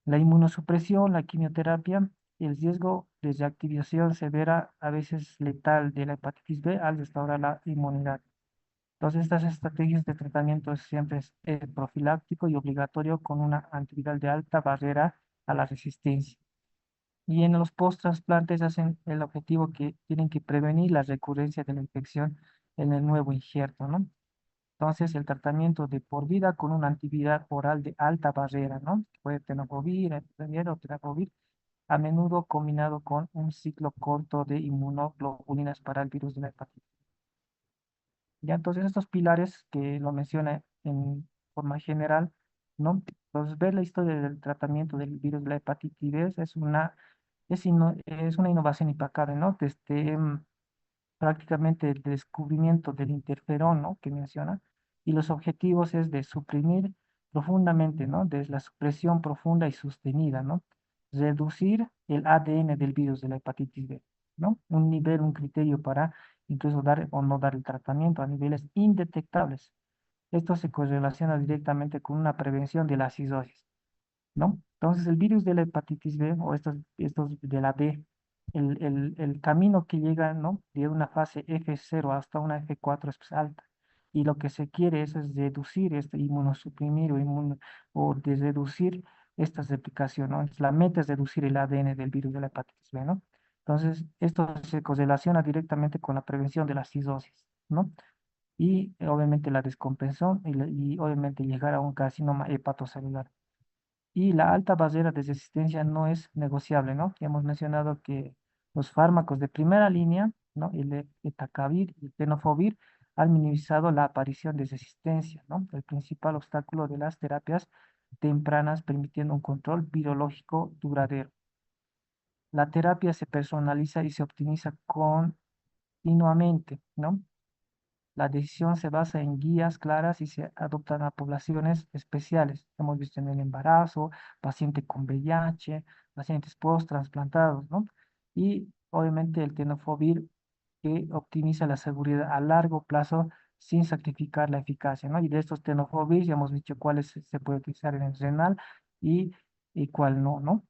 La inmunosupresión, la quimioterapia el riesgo de reactivación severa, a veces letal, de la hepatitis B al restaurar la inmunidad. Entonces, estas estrategias de tratamiento siempre es profiláctico y obligatorio con una antiviral de alta barrera a la resistencia. Y en los post-trasplantes hacen el objetivo que tienen que prevenir la recurrencia de la infección en el nuevo injerto, ¿no? Entonces, el tratamiento de por vida con una antiviral oral de alta barrera, ¿no? Puede tenofovir, entecavir o tenofovir, a menudo combinado con un ciclo corto de inmunoglobulinas para el virus de la hepatitis. Ya, entonces estos pilares que lo menciona en forma general, ¿no? Entonces, ver la historia del tratamiento del virus de la hepatitis B es una innovación impecable, ¿no? Desde prácticamente el descubrimiento del interferón, ¿no? Que menciona, y los objetivos es de suprimir profundamente, ¿no? Desde la supresión profunda y sostenida, ¿no? Reducir el ADN del virus de la hepatitis B, ¿no? Un nivel, un criterio para incluso dar o no dar el tratamiento a niveles indetectables. Esto se correlaciona directamente con una prevención de la acidosis, ¿no? Entonces, el virus de la hepatitis B o estos de la B, el camino que llega, ¿no? De una fase F0 hasta una F4 es pues, alta. Y lo que se quiere es reducir este inmunosuprimir o de reducir esta replicación, ¿no? Entonces, la meta es reducir el ADN del virus de la hepatitis B, ¿no? Entonces, esto se correlaciona directamente con la prevención de la cirrosis, ¿no? Y obviamente la descompensación y obviamente llegar a un carcinoma hepatocelular. Y la alta barrera de resistencia no es negociable, ¿no? Ya hemos mencionado que los fármacos de primera línea, ¿no? El etacavir y el tenofovir han minimizado la aparición de resistencia, ¿no? El principal obstáculo de las terapias tempranas permitiendo un control virológico duradero. La terapia se personaliza y se optimiza continuamente, ¿no? La decisión se basa en guías claras y se adoptan a poblaciones especiales. Hemos visto en el embarazo, paciente con VIH, pacientes post-transplantados, ¿no? Y obviamente el tenofovir que optimiza la seguridad a largo plazo sin sacrificar la eficacia, ¿no? Y de estos tenofovir ya hemos dicho cuáles se puede utilizar en el renal y, y cuál no, ¿no?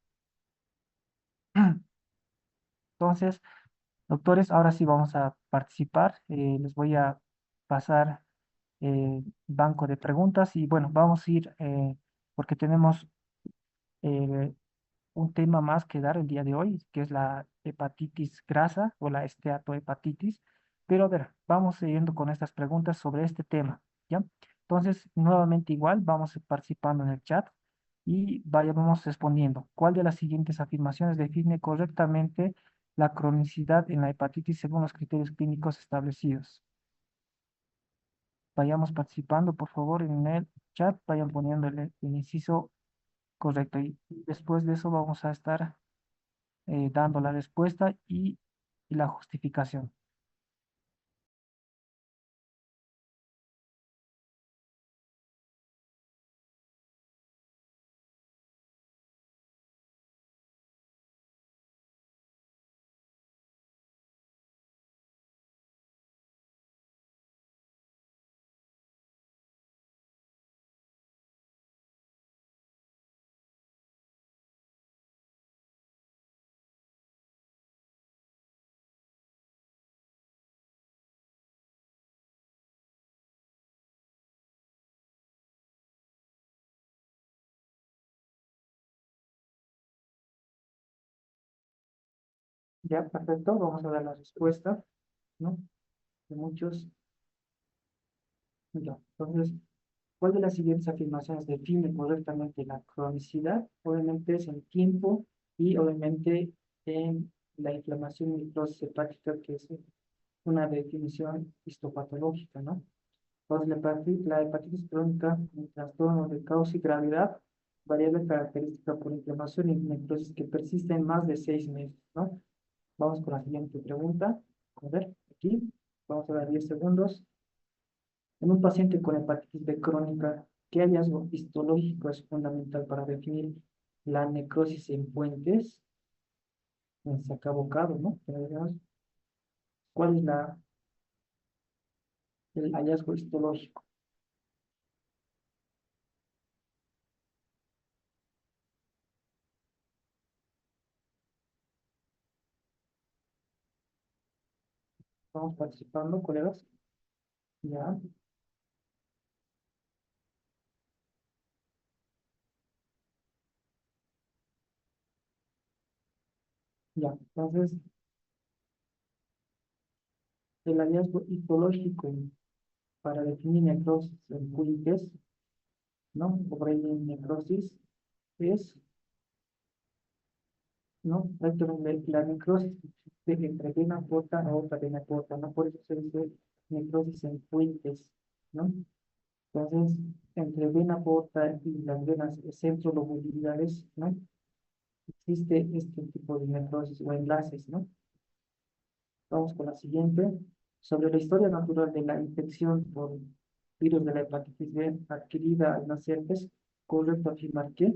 Entonces, doctores, ahora sí vamos a participar. Les voy a pasar banco de preguntas y bueno, vamos a ir porque tenemos eh, un tema más que dar el día de hoy, que es la hepatitis grasa o la esteatohepatitis. Pero a ver, vamos siguiendo con estas preguntas sobre este tema, ¿ya? Entonces, nuevamente igual, vamos participando en el chat y vayamos respondiendo. ¿Cuál de las siguientes afirmaciones define correctamente la cronicidad en la hepatitis según los criterios clínicos establecidos? Vayamos participando, por favor, en el chat, vayan poniendo el inciso correcto. Y después de eso vamos a estar dando la respuesta y la justificación. Ya, perfecto, vamos a dar la respuesta, ¿no? De muchos. Ya. Entonces, ¿cuál de las siguientes afirmaciones define correctamente la cronicidad? Obviamente es en tiempo y obviamente en la inflamación y necrosis hepática, que es una definición histopatológica, ¿no? Entonces, la hepatitis crónica, un trastorno de causa y gravedad, variable característica por inflamación y necrosis que persiste en más de 6 meses, ¿no? Vamos con la siguiente pregunta. A ver, aquí, vamos a dar 10 segundos. En un paciente con hepatitis B crónica, ¿qué hallazgo histológico es fundamental para definir la necrosis en puentes? En sacabocado, ¿no? Pero digamos, ¿cuál es el hallazgo histológico? Vamos participando, colegas. Ya, ya. Entonces, el hallazgo histológico para definir necrosis en Pulites, ¿no? O brain necrosis es, ¿no? Prácticamente la necrosis entre vena porta a otra vena porta, ¿no? Por eso se dice necrosis en puentes, ¿no? Entonces, entre vena porta y las venas centrolobulares, ¿no? Existe este tipo de necrosis o enlaces, ¿no? Vamos con la siguiente. Sobre la historia natural de la infección por virus de la hepatitis B adquirida al nacer, ¿es correcto afirmar que?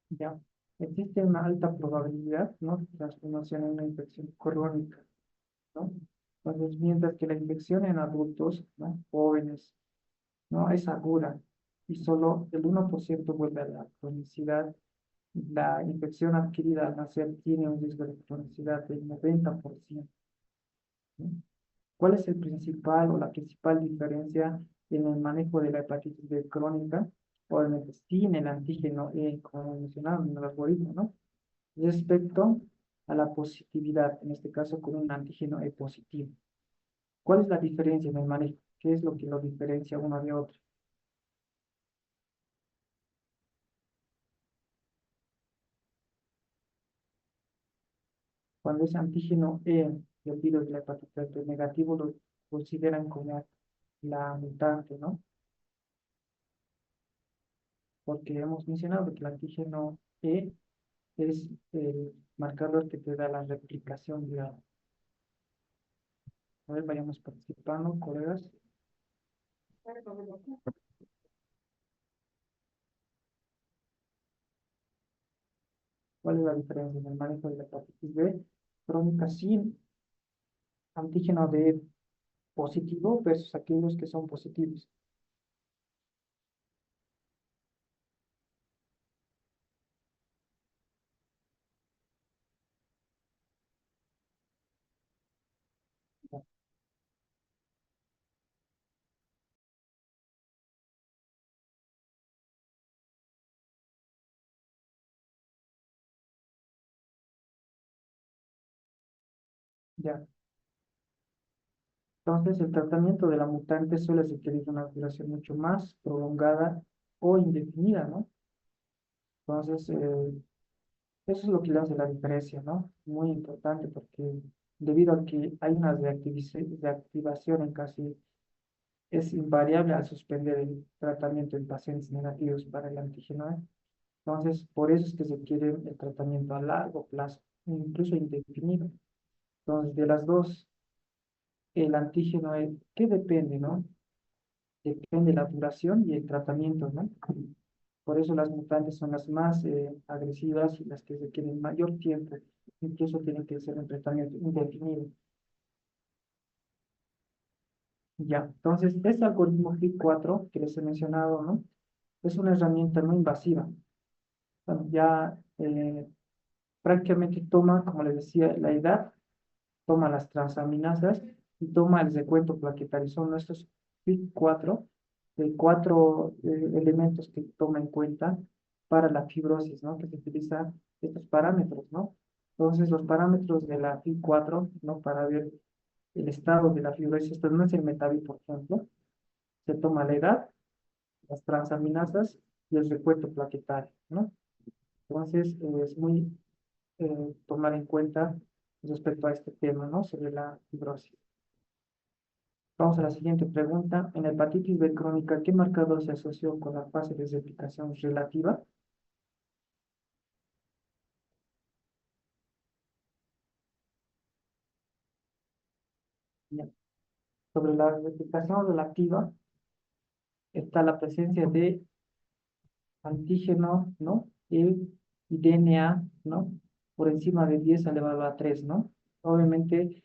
Ya, existe una alta probabilidad, ¿no? De transformación en una infección crónica, ¿no? Entonces, mientras que la infección en adultos, ¿no? Jóvenes, ¿no? Es aguda y solo el 1% vuelve a la cronicidad. La infección adquirida al nacer tiene un riesgo de cronicidad del 90%, ¿no? ¿Cuál es el principal o la principal diferencia en el manejo de la hepatitis B crónica o en el STIN, el antígeno E, como mencionaron en el algoritmo, ¿no? Respecto a la positividad, en este caso con un antígeno E positivo? ¿Cuál es la diferencia en el manejo? ¿Qué es lo que lo diferencia uno de otro? Cuando es antígeno E del virus de la hepatitis B negativo, lo consideran como la mutante, ¿no? Porque hemos mencionado que el antígeno E es el marcador que te da la replicación de algo. A ver, vayamos participando, colegas. ¿Cuál es la diferencia en el manejo de la hepatitis B crónica sin antígeno de positivo versus aquellos que son positivos? Ya. Entonces, el tratamiento de la mutante suele requerir una duración mucho más prolongada o indefinida, ¿no? Entonces, eso es lo que le hace la diferencia, ¿no? Muy importante porque debido a que hay una reactivación en casi es invariable al suspender el tratamiento en pacientes negativos para el antígeno E. Entonces, por eso es que se quiere el tratamiento a largo plazo, incluso indefinido. Entonces, de las dos, el antígeno E, ¿qué depende, no? Depende de la duración y el tratamiento, ¿no? Por eso las mutantes son las más agresivas y las que requieren mayor tiempo. Incluso tienen que ser un tratamiento indefinido. Ya, entonces, este algoritmo FIT4 que les he mencionado, ¿no? Es una herramienta no invasiva. Bueno, ya prácticamente toma, como les decía, la edad, toma las transaminasas y toma el recuento plaquetario. Son nuestros FIT4, de cuatro elementos que toma en cuenta para la fibrosis, ¿no? Que se utilizan estos parámetros, ¿no? Entonces, los parámetros de la FIT4, ¿no? Para ver el estado de la fibrosis, esto no es el Metavi, por ejemplo, se toma la edad, las transaminasas y el recuento plaquetario, ¿no? Entonces, es muy tomar en cuenta respecto a este tema, ¿no? Sobre la fibrosis. Vamos a la siguiente pregunta. En la hepatitis B crónica, ¿qué marcador se asoció con la fase de replicación relativa? Bien. Sobre la replicación relativa, está la presencia de antígeno, ¿no? Y DNA, ¿no? Por encima de 10 elevado a 3, ¿no? Obviamente,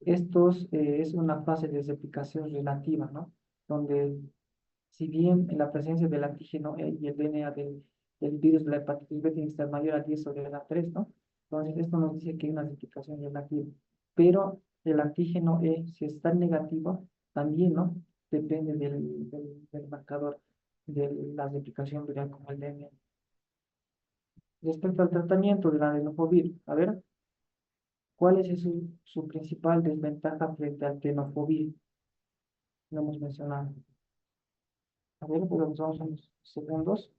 estos es una fase de replicación relativa, ¿no? Donde, si bien en la presencia del antígeno E y el DNA del virus de la hepatitis B tiene que estar mayor a 10 sobre la 3, ¿no? Entonces, esto nos dice que hay una replicación relativa. Pero el antígeno E, si está negativo, también, ¿no? Depende del marcador de la replicación viral como el DNA. Respecto al tratamiento de la adenofovir, a ver, ¿cuál es su principal desventaja frente al tenofovir? Lo hemos mencionado. A ver, pues vamos unos segundos.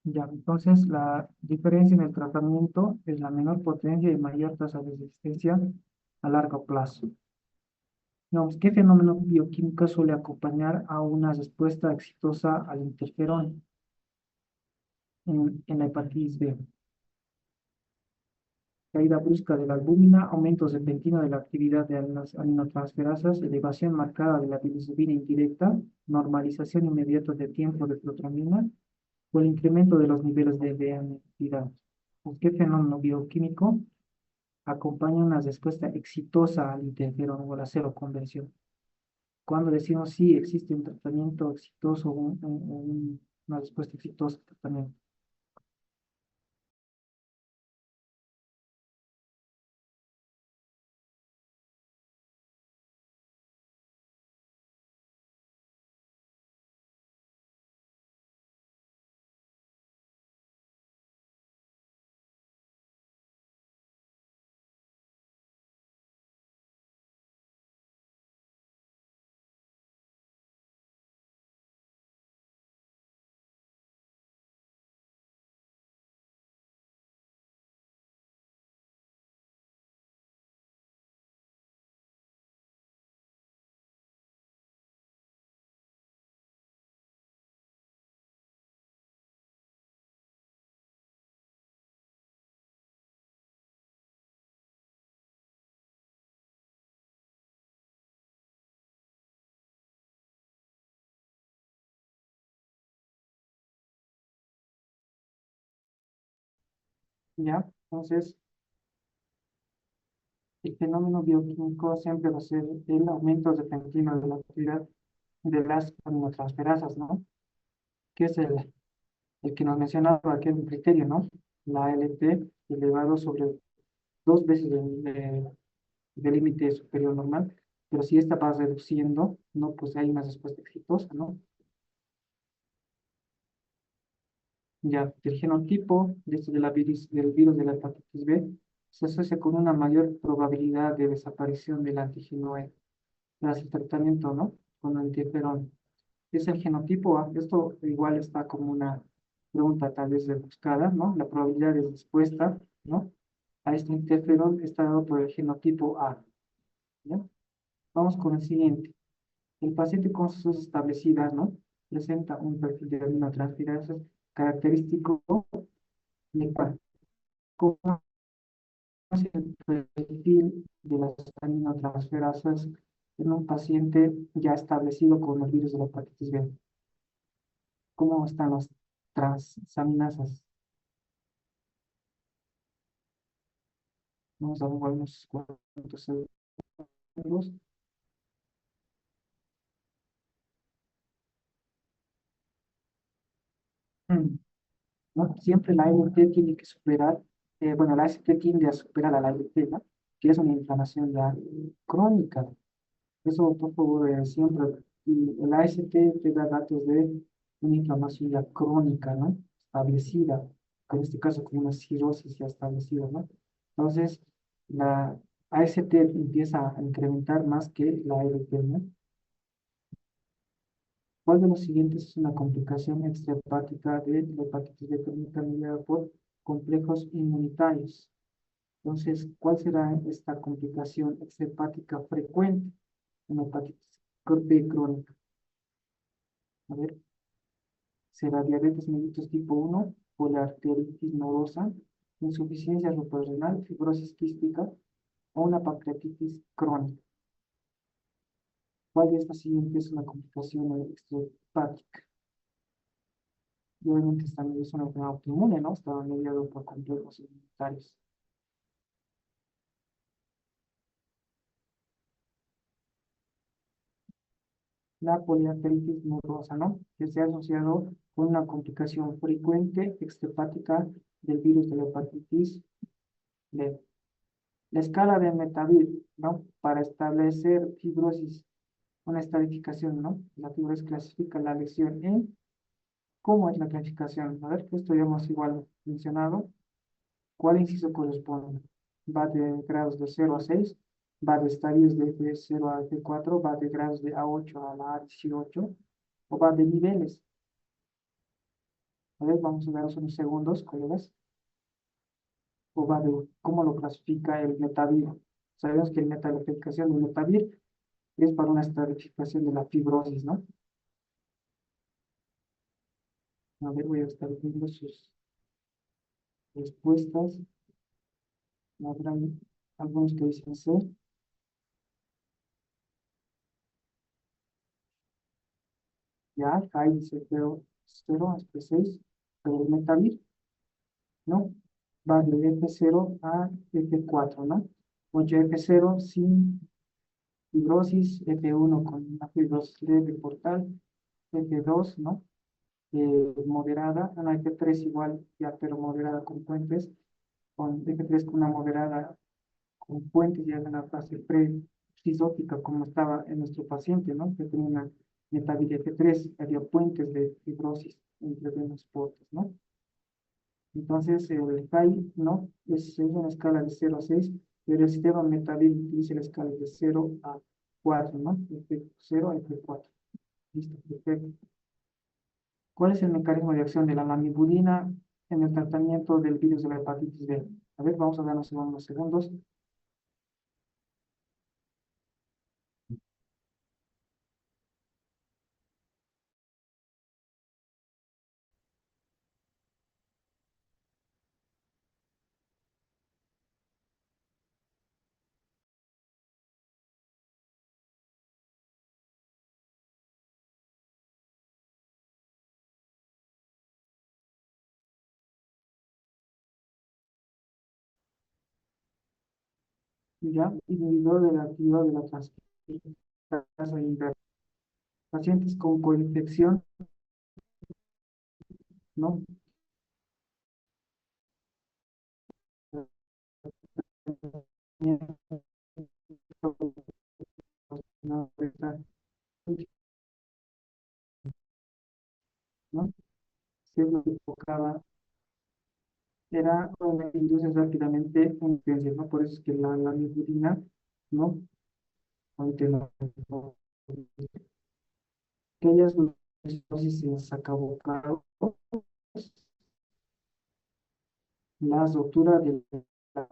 Ya, entonces la diferencia en el tratamiento es la menor potencia y mayor tasa de resistencia a largo plazo. Digamos, ¿qué fenómeno bioquímico suele acompañar a una respuesta exitosa al interferón en la hepatitis B? Caída brusca de la albúmina, aumento repentino de la actividad de las aminotransferasas, elevación marcada de la bilirrubina indirecta, normalización inmediata de tiempo de protonina o el incremento de los niveles de veanidad. ¿Qué fenómeno bioquímico acompaña una respuesta exitosa al interferón o a la seroconversión? Cuando decimos sí existe un tratamiento exitoso, una respuesta exitosa al tratamiento. ¿Ya? Entonces, el fenómeno bioquímico siempre va a ser el aumento repentino de la actividad de las aminotransferasas, ¿no? Que es el que nos mencionaba aquel criterio, ¿no? La ALT elevado sobre 2 veces del límite superior normal, pero si esta va reduciendo, ¿no? Pues hay una respuesta exitosa, ¿no? Ya, el genotipo de esto del virus de la hepatitis B se asocia con una mayor probabilidad de desaparición del antígeno E tras el tratamiento, ¿no? Con antiferón. Es el genotipo A. Esto igual está como una pregunta tal vez rebuscada, ¿no? La probabilidad de respuesta, ¿no? A este interferón está dado por el genotipo A, ¿ya? Vamos con el siguiente. El paciente con sus establecidas, ¿no? Presenta un perfil de aminotransferasas característico de cuál. ¿Cómo es el perfil de las aminotransferasas en un paciente ya establecido con el virus de la hepatitis B? ¿Cómo están las transaminasas? Vamos a ver unos cuantos segundos. Mm, ¿no? Siempre la LT tiene que superar bueno, la AST tiende a superar a la ALT, ¿no? Que es una inflamación ya crónica. Eso, por favor, siempre. Y el AST te da datos de una inflamación ya crónica, ¿no? Establecida, en este caso con una cirrosis ya establecida, ¿no? Entonces, la AST empieza a incrementar más que la ALT, ¿no? ¿Cuál de los siguientes es una complicación extrahepática de la hepatitis B crónica mediada por complejos inmunitarios? Entonces, ¿cuál será esta complicación extrahepática frecuente en hepatitis B crónica? A ver, ¿será diabetes mellitus tipo 1, poliarteritis nodosa, insuficiencia renal, fibrosis quística o una pancreatitis crónica? ¿Cuál de estas siguientes es una complicación extrahepática? Y obviamente esta es una enfermedad autoinmune, ¿no? Está mediado por complejos inmunitarios. La poliarteritis nodosa, ¿no? Que se ha asociado con una complicación frecuente extrahepática del virus de la hepatitis B. La escala de Metavir, ¿no? Para establecer fibrosis, una estadificación, ¿no? La fibrosis clasifica la lesión en, ¿cómo es la clasificación? A ver, esto ya hemos igual mencionado. ¿Cuál inciso corresponde? Va de grados de 0 a 6, va de estadios de F0 a F4, va de grados de A8 a la A18, o va de niveles. A ver, vamos a daros unos segundos, colegas. O va de cómo lo clasifica el Metavir. Sabemos que la clasificación del Metavir es para una estratificación de la fibrosis, ¿no? A ver, voy a estar viendo sus respuestas. Habrá algunos que dicen C. Ya, ahí dice 0 hasta 6. Pero el Metavir, ¿no? Va de F0 a F4, ¿no? Oye, F0 sin fibrosis, F1 con una fibrosis leve portal, F2, ¿no? Moderada, una F3 igual, ya pero moderada con puentes, con F3 con una moderada con puentes ya en una fase pre-cisótica, como estaba en nuestro paciente, ¿no? Que tenía una metabilidad F3, había puentes de fibrosis entre venas portas, ¿no? Entonces, el CAI, ¿no? Es una escala de 0 a 6, pero el sistema metabílico utiliza la escala de 0 a 4, ¿no? F0 a F4. Listo, perfecto. ¿Cuál es el mecanismo de acción de la lamivudina en el tratamiento del virus de la hepatitis B? A ver, vamos a darnos unos segundos. Ya, inhibidor de la actividad de la transcriptasa inversa. Pacientes con coinfección, ¿no? ¿No? Se enfocaba, era induce rápidamente una influencia, ¿no? Por eso es que la nifurina, ¿no? Ante la aquellas dosis se les acabó, claro, la ruptura de la